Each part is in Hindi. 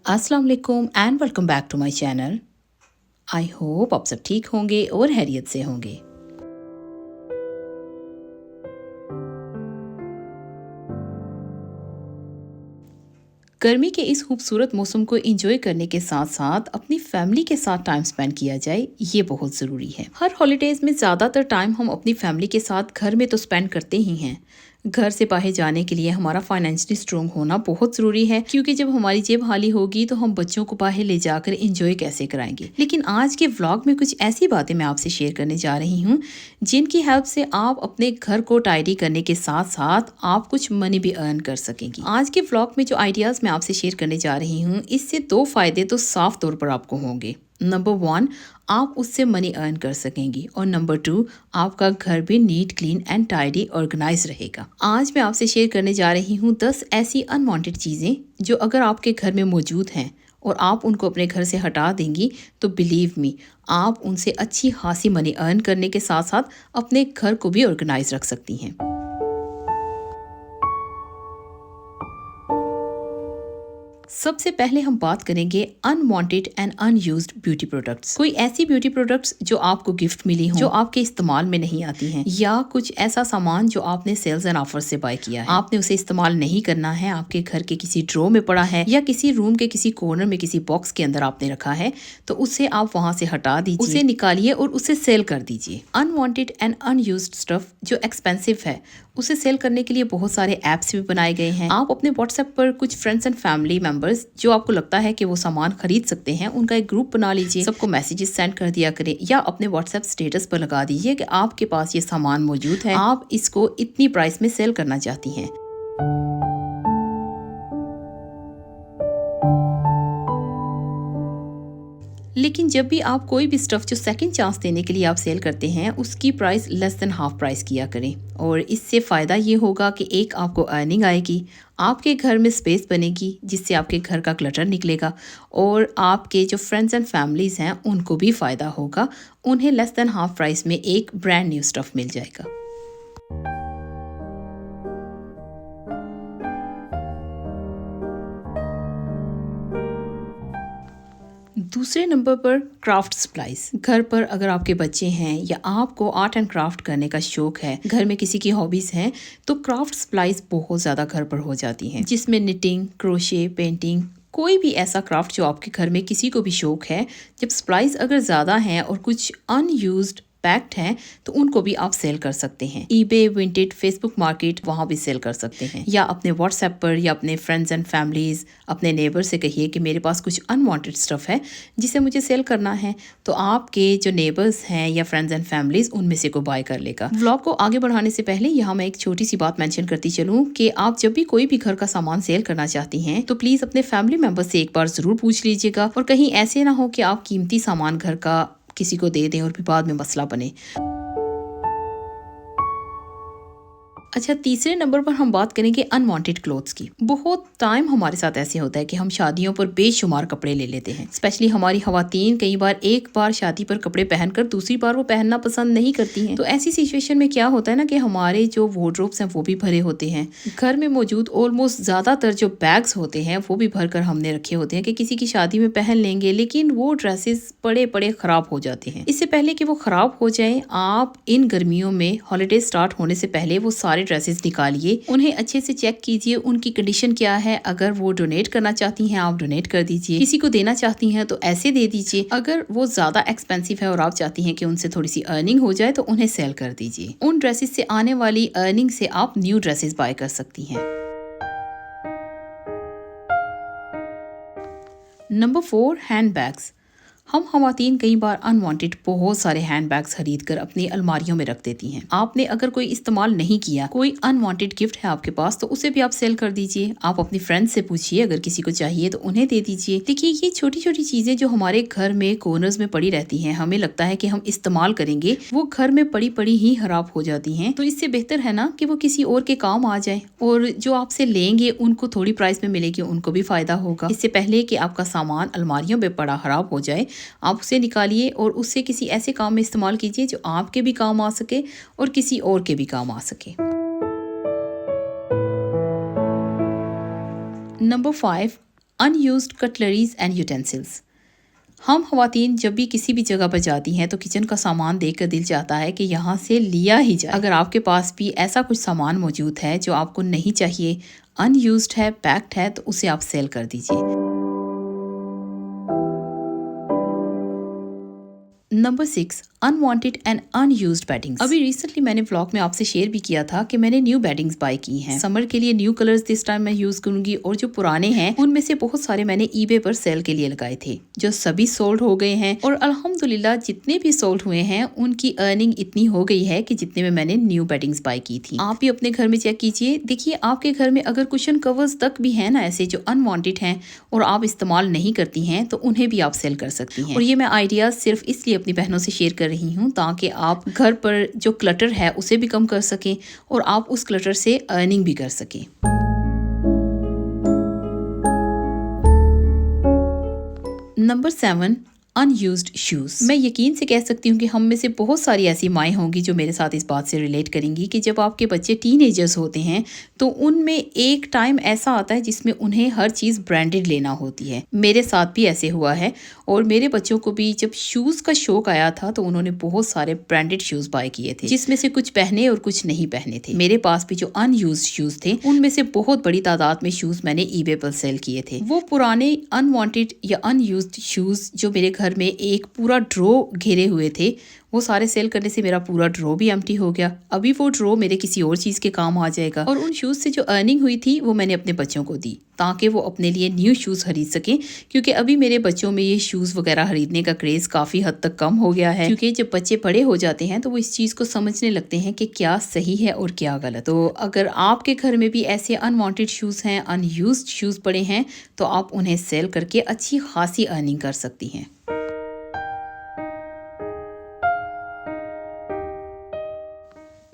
अस्सलाम वालेकुम and welcome back to my channel. I hope आप सब ठीक होंगे और हैरियत से होंगे। गर्मी के इस खूबसूरत मौसम को एंजॉय करने के साथ साथ अपनी फैमिली के साथ टाइम स्पेंड किया जाए, ये बहुत ज़रूरी है। हर हॉलीडेज़ में ज़्यादातर टाइम हम अपनी फैमिली के साथ घर में तो स्पेंड करते ही हैं। घर से बाहर जाने के लिए हमारा फाइनेंशियली स्ट्रोंग होना बहुत ज़रूरी है, क्योंकि जब हमारी जेब खाली होगी तो हम बच्चों को बाहर ले जाकर एंजॉय कैसे कराएंगे। लेकिन आज के व्लॉग में कुछ ऐसी बातें मैं आपसे शेयर करने जा रही हूँ जिनकी हेल्प से आप अपने घर को टाइडी करने के साथ साथ आप कुछ मनी भी अर्न कर सकेंगी। आज के व्लॉग में जो आइडियाज़ मैं आपसे शेयर करने जा रही हूँ, इससे 2 फायदे तो साफ तौर पर आपको होंगे। नंबर 1, आप उससे मनी अर्न कर सकेंगी और नंबर 2, आपका घर भी neat, clean and tidy organize रहेगा। आज मैं आपसे शेयर करने जा रही हूँ 10 ऐसी अनवांटेड चीज़ें जो अगर आपके घर में मौजूद हैं और आप उनको अपने घर से हटा देंगी तो बिलीव मी, आप उनसे अच्छी खासी मनी अर्न करने के साथ साथ अपने घर को भी ऑर्गेनाइज रख सकती हैं। सबसे पहले हम बात करेंगे unwanted and unused beauty products. कोई ऐसी ब्यूटी प्रोडक्ट्स जो आपको गिफ्ट मिली हो, जो आपके इस्तेमाल में नहीं आती हैं, या कुछ ऐसा सामान जो आपने सेल्स एंड ऑफर से बाय किया है, आपने उसे इस्तेमाल नहीं करना है, आपके घर के किसी ड्रॉर में पड़ा है या किसी रूम के किसी कॉर्नर में किसी बॉक्स के अंदर आपने रखा है, तो उसे आप वहां से हटा दीजिए, उसे निकालिए और उसे सेल कर दीजिए। अनवांटेड एंड अनयूज्ड स्टफ जो एक्सपेंसिव है, उसे सेल करने के लिए बहुत सारे ऐप्स भी बनाए गए हैं। आप अपने व्हाट्सएप पर कुछ फ्रेंड्स एंड फैमिली मेंबर्स जो आपको लगता है कि वो सामान खरीद सकते हैं, उनका एक ग्रुप बना लीजिए, सबको मैसेजेस सेंड कर दिया करें या अपने व्हाट्सएप स्टेटस पर लगा दीजिए कि आपके पास ये सामान मौजूद है, आप इसको इतनी प्राइस में सेल करना चाहती हैं। लेकिन जब भी आप कोई भी स्टफ जो सेकंड चांस देने के लिए आप सेल करते हैं, उसकी price less than half price किया करें। और इससे फ़ायदा ये होगा कि एक, आपको अर्निंग आएगी, आपके घर में स्पेस बनेगी जिससे आपके घर का क्लटर निकलेगा, और आपके जो फ्रेंड्स एंड फैमिलीज़ हैं उनको भी फ़ायदा होगा, उन्हें लेस देन हाफ प्राइस में एक ब्रांड न्यू स्टफ मिल जाएगा। दूसरे नंबर पर क्राफ्ट सप्लाईज। घर पर अगर आपके बच्चे हैं या आपको आर्ट एंड क्राफ्ट करने का शौक है, घर में किसी की हॉबीज हैं, तो क्राफ्ट सप्लाईज बहुत ज़्यादा घर पर हो जाती हैं, जिसमें निटिंग, क्रोशे, पेंटिंग, कोई भी ऐसा क्राफ्ट जो आपके घर में किसी को भी शौक है, जब सप्लाईज अगर ज़्यादा हैं और कुछ अनयूज्ड पैक्ड हैं तो उनको भी आप सेल कर सकते हैं। ईबे, विंटेड, फेसबुक मार्केट, वहाँ भी सेल कर सकते हैं, या अपने व्हाट्सएप पर या अपने फ्रेंड्स एंड फैमिलीज, अपने नेबर से कहिए कि मेरे पास कुछ अनवांटेड स्टफ है जिसे मुझे सेल करना है, तो आपके जो नेबर्स हैं या फ्रेंड्स एंड फैमिलीज उनमें से को बाय कर लेगा। व्लॉग को आगे बढ़ाने से पहले यहाँ मैं एक छोटी सी बात मेंशन करती चलूँ कि आप जब भी कोई भी घर का सामान सेल करना चाहती हैं तो प्लीज अपने फैमिली मेंबर्स से एक बार जरूर पूछ लीजिएगा, और कहीं ऐसे ना हो कि आप कीमती सामान घर का किसी को दे दें और फिर बाद में मसला बने। अच्छा, तीसरे नंबर पर हम बात करेंगे अनवांटेड क्लोथ्स की। बहुत टाइम हमारे साथ ऐसे होता है कि हम शादियों पर बेशुमार कपड़े ले लेते हैं। स्पेशली हमारी खवातीन कई बार एक बार शादी पर कपड़े पहनकर दूसरी बार वो पहनना पसंद नहीं करती हैं। तो ऐसी सिचुएशन में क्या होता है ना कि हमारे जो वार्डरोब्स हैं वो भी भरे होते हैं। घर में मौजूद ऑलमोस्ट ज़्यादातर जो बैग्स होते हैं वो भी भर कर हमने रखे होते हैं कि किसी की शादी में पहन लेंगे, लेकिन वो ड्रेसेस बड़े बड़े ख़राब हो जाते हैं। इससे पहले कि वो ख़राब हो जाएं, आप इन गर्मियों में हॉलीडे स्टार्ट होने से पहले वो सारे ड्रेसेस निकालिए, उन्हें अच्छे से चेक कीजिए, उनकी कंडीशन क्या है। अगर वो डोनेट करना चाहती हैं आप डोनेट कर दीजिए, किसी को देना चाहती हैं तो ऐसे दे दीजिए। अगर वो ज्यादा एक्सपेंसिव है और आप चाहती हैं कि उनसे थोड़ी सी अर्निंग हो जाए तो उन्हें सेल कर दीजिए। उन ड्रेसेस से आने वाली अर्निंग से आप न्यू ड्रेसेस बाय कर सकती हैं। Number 4, hand bags. हम खवातीन कई बार अनवांटेड बहुत सारे हैंड बैग्स खरीद कर अपनी अलमारियों में रख देती हैं। आपने अगर कोई इस्तेमाल नहीं किया, कोई अनवांटेड गिफ्ट है आपके पास, तो उसे भी आप सेल कर दीजिए। आप अपनी फ्रेंड्स से पूछिए, अगर किसी को चाहिए तो उन्हें दे दीजिए। देखिए, ये छोटी छोटी चीजें जो हमारे घर में कॉर्नर्स में पड़ी रहती हैं, हमें लगता है कि हम इस्तेमाल करेंगे, वो घर में पड़ी पड़ी ही खराब हो जाती हैं। तो इससे बेहतर है ना कि वो किसी और के काम आ जाए, और जो आपसे लेंगे उनको थोड़ी प्राइस में मिलेगी, उनको भी फायदा होगा। इससे पहले कि आपका सामान अलमारियों में पड़ा खराब हो जाए, आप उसे निकालिए और उससे किसी ऐसे काम में इस्तेमाल कीजिए जो आपके भी काम आ सके और किसी और के भी काम आ सके। Number 5, unused cutleries and utensils. हम ख़वातीन जब भी किसी भी जगह पर जाती हैं तो किचन का सामान देखकर दिल चाहता है कि यहाँ से लिया ही जाए। अगर आपके पास भी ऐसा कुछ सामान मौजूद है जो आपको नहीं चाहिए, अनयूज्ड है, पैक्ड है, तो उसे आप सेल कर दीजिए। Number 6, unwanted and unused weddings. अभी रिसेंटली मैंने व्लॉग में आपसे शेयर भी किया था कि मैंने न्यू बेडिंग्स बाय की हैं। समर के लिए न्यू कलर्स दिस टाइम मैं यूज करूंगी, और जो पुराने हैं उनमें से बहुत सारे मैंने ईबे पर सेल के लिए लगाए थे, जो सभी सोल्ड हो गए हैं। और अल्हम्दुलिल्लाह जितने भी सोल्ड हुए हैं उनकी अर्निंग इतनी हो गई है कि जितने में मैंने न्यू बेडिंग्स बाय की थी। आप भी अपने घर में चेक कीजिए, देखिए आपके घर में अगर कुशन कवर्स तक भी है ना ऐसे जो अनवांटेड हैं और आप इस्तेमाल नहीं करती हैं, तो उन्हें भी आप सेल कर सकती हैं। और ये मैं आइडिया सिर्फ इसलिए अपनी बहनों से शेयर कर रही हूँ ताकि आप घर पर जो क्लटर है उसे भी कम कर सकें और आप उस क्लटर से अर्निंग भी कर सकें। Number 7, unused shoes. मैं यकीन से कह सकती हूँ कि हम में से बहुत सारी ऐसी माएँ होंगी जो मेरे साथ इस बात से रिलेट करेंगी कि जब आपके बच्चे टीनेजर्स होते हैं तो उनमें एक टाइम ऐसा आता है जिसमें उन्हें हर चीज़ ब्रांडेड लेना होती है। मेरे साथ भी ऐसे हुआ है, और मेरे बच्चों को भी जब शूज़ का शौक आया था तो उन्होंने बहुत सारे ब्रांडेड शूज़ बाय किए थे, जिसमें से कुछ पहने और कुछ नहीं पहने थे। मेरे पास भी जो अनयूज्ड शूज़ थे उनमें से बहुत बड़ी तादाद में शूज़ मैंने ईबे पर सेल किए थे। वो पुराने अनवांटेड या अनयूज्ड शूज़ जो मेरे घर में एक पूरा ड्रो घेरे हुए थे, वो सारे सेल करने से मेरा पूरा ड्रो भी एम्प्टी हो गया। अभी वो ड्रो मेरे किसी और चीज़ के काम आ जाएगा। और उन शूज़ से जो अर्निंग हुई थी वो मैंने अपने बच्चों को दी ताकि वो अपने लिए न्यू शूज़ खरीद सकें, क्योंकि अभी मेरे बच्चों में ये शूज़ वगैरह खरीदने का क्रेज़ काफ़ी हद तक कम हो गया है, क्योंकि जब बच्चे बड़े हो जाते हैं तो वो इस चीज़ को समझने लगते हैं कि क्या सही है और क्या गलत। तो अगर आपके घर में भी ऐसे अनवांटेड शूज़ हैं, अनयूज्ड शूज़ पड़े हैं, तो आप उन्हें सेल करके अच्छी खासी अर्निंग कर सकती हैं।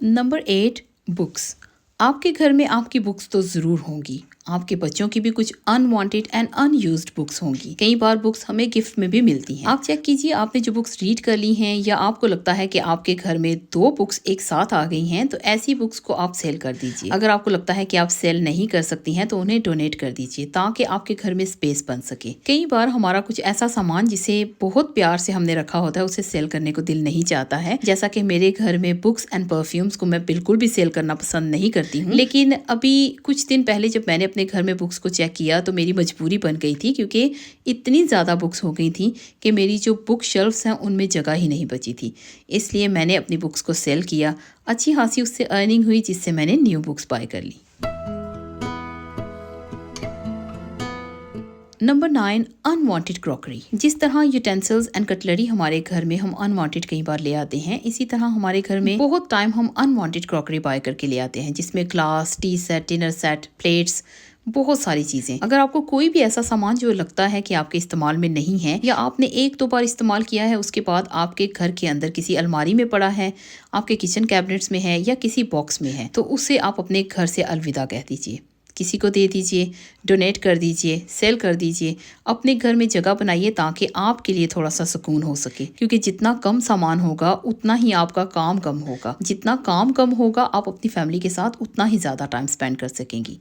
Number 8, books. आपके घर में आपकी बुक्स तो ज़रूर होंगी, आपके बच्चों की भी कुछ अनवांटेड एंड अनयूज्ड बुक्स होंगी। कई बार बुक्स हमें गिफ्ट में भी मिलती हैं। आप चेक कीजिए आपने जो बुक्स रीड कर ली हैं, या आपको लगता है कि आपके घर में 2 बुक्स एक साथ आ गई हैं, तो ऐसी बुक्स को आप सेल कर दीजिए। अगर आपको लगता है कि आप सेल नहीं कर सकती हैं तो उन्हें डोनेट कर दीजिए ताकि आपके घर में स्पेस बन सके। कई बार हमारा कुछ ऐसा सामान जिसे बहुत प्यार से हमने रखा होता है उसे सेल करने को दिल नहीं चाहता है। जैसा कि मेरे घर में बुक्स एंड परफ्यूम्स को मैं बिल्कुल भी सेल करना पसंद नहीं करती हूँ, लेकिन अभी कुछ दिन पहले जब मैंने अपने घर में बुक्स को चेक किया तो मेरी मजबूरी बन गई थी, क्योंकि इतनी ज़्यादा बुक्स हो गई थी कि मेरी जो बुक शेल्फ्स हैं उनमें जगह ही नहीं बची थी। इसलिए मैंने अपनी बुक्स को सेल किया, अच्छी खासी उससे अर्निंग हुई, जिससे मैंने न्यू बुक्स बाय कर ली। Number 9, unwanted crockery. जिस तरह यूटेंसिल्स एंड कटलरी हमारे घर में हम अनवांटेड कई बार ले आते हैं, इसी तरह हमारे घर में बहुत टाइम हम अनवांटेड क्रॉकरी बाय करके ले आते हैं, जिसमें glass, T set, dinner set, plates, बहुत सारी चीज़ें। अगर आपको कोई भी ऐसा सामान जो लगता है कि आपके इस्तेमाल में नहीं है, या आपने 1-2 बार इस्तेमाल किया है, उसके बाद आपके घर के अंदर किसी अलमारी में पड़ा है, आपके किचन कैबिनेट्स में है, या किसी बॉक्स में है, तो उसे आप अपने घर से अलविदा कह दीजिए। किसी को दे दीजिए, डोनेट कर दीजिए, सेल कर दीजिए। अपने घर में जगह बनाइए ताकि आपके लिए थोड़ा सा सुकून हो सके, क्योंकि जितना कम सामान होगा उतना ही आपका काम कम होगा। जितना काम कम होगा आप अपनी फैमिली के साथ उतना ही ज़्यादा टाइम स्पेंड कर सकेंगी।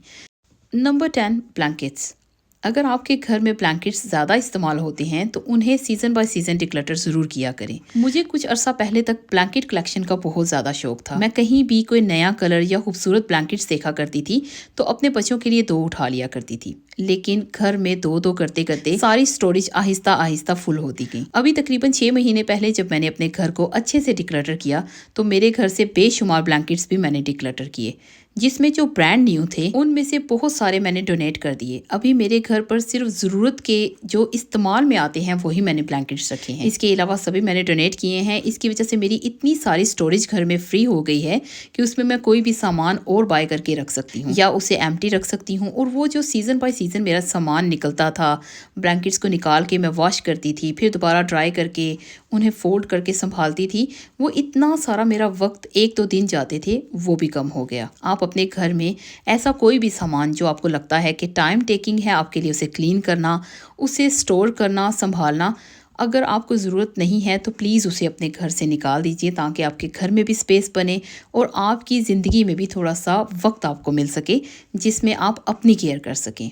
Number 10, blankets. अगर आपके घर में ब्लैंकेट्स ज़्यादा इस्तेमाल होते हैं तो उन्हें सीज़न बाय सीज़न डिक्लटर ज़रूर किया करें। मुझे कुछ अरसा पहले तक ब्लैंकेट कलेक्शन का बहुत ज़्यादा शौक था। मैं कहीं भी कोई नया कलर या खूबसूरत ब्लैंकेट्स देखा करती थी तो अपने बच्चों के लिए 2 उठा लिया करती थी, लेकिन घर में 2-2 करते करते सारी स्टोरेज आहिस्ता आहिस्ता फुल होती गई। अभी तकरीबन 6 महीने पहले जब मैंने अपने घर को अच्छे से डिक्लटर किया तो मेरे घर से बेशुमार ब्लैंकेट्स भी मैंने डिक्लटर किए, जिसमें जो ब्रांड न्यू थे उनमें से बहुत सारे मैंने डोनेट कर दिए। अभी मेरे घर पर सिर्फ ज़रूरत के जो इस्तेमाल में आते हैं वही मैंने ब्लैंकेट्स रखे हैं। इसके अलावा सभी मैंने डोनेट किए हैं। इसकी वजह से मेरी इतनी सारी स्टोरेज घर में फ्री हो गई है कि उसमें मैं कोई भी सामान और बाय करके रख सकती हूँ या उसे एम्प्टी रख सकती हूँ। और वो जो सीज़न बाय सीज़न मेरा सामान निकलता था, ब्लैंकेट्स को निकाल के मैं वॉश करती थी, फिर दोबारा ड्राई करके उन्हें फोल्ड करके संभालती थी, वो इतना सारा मेरा वक्त 1-2 दिन जाते थे वो भी कम हो गया। आप अपने घर में ऐसा कोई भी सामान जो आपको लगता है कि टाइम टेकिंग है आपके लिए उसे क्लीन करना, उसे स्टोर करना, संभालना, अगर आपको ज़रूरत नहीं है तो प्लीज़ उसे अपने घर से निकाल दीजिए ताकि आपके घर में भी स्पेस बने और आपकी ज़िंदगी में भी थोड़ा सा वक्त आपको मिल सके जिसमें आप अपनी केयर कर सकें।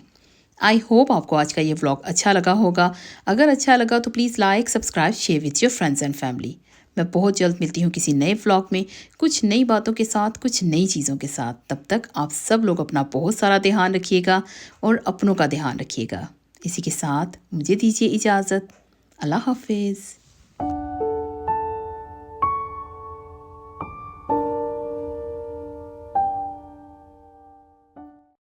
आई होप आपको आज का ये व्लॉग अच्छा लगा होगा। अगर अच्छा लगा तो please like, subscribe, share with your friends and family. मैं बहुत जल्द मिलती हूँ किसी नए व्लॉग में, कुछ नई बातों के साथ, कुछ नई चीज़ों के साथ। तब तक आप सब लोग अपना बहुत सारा ध्यान रखिएगा और अपनों का ध्यान रखिएगा। इसी के साथ मुझे दीजिए इजाज़त। अल्लाह हाफिज़।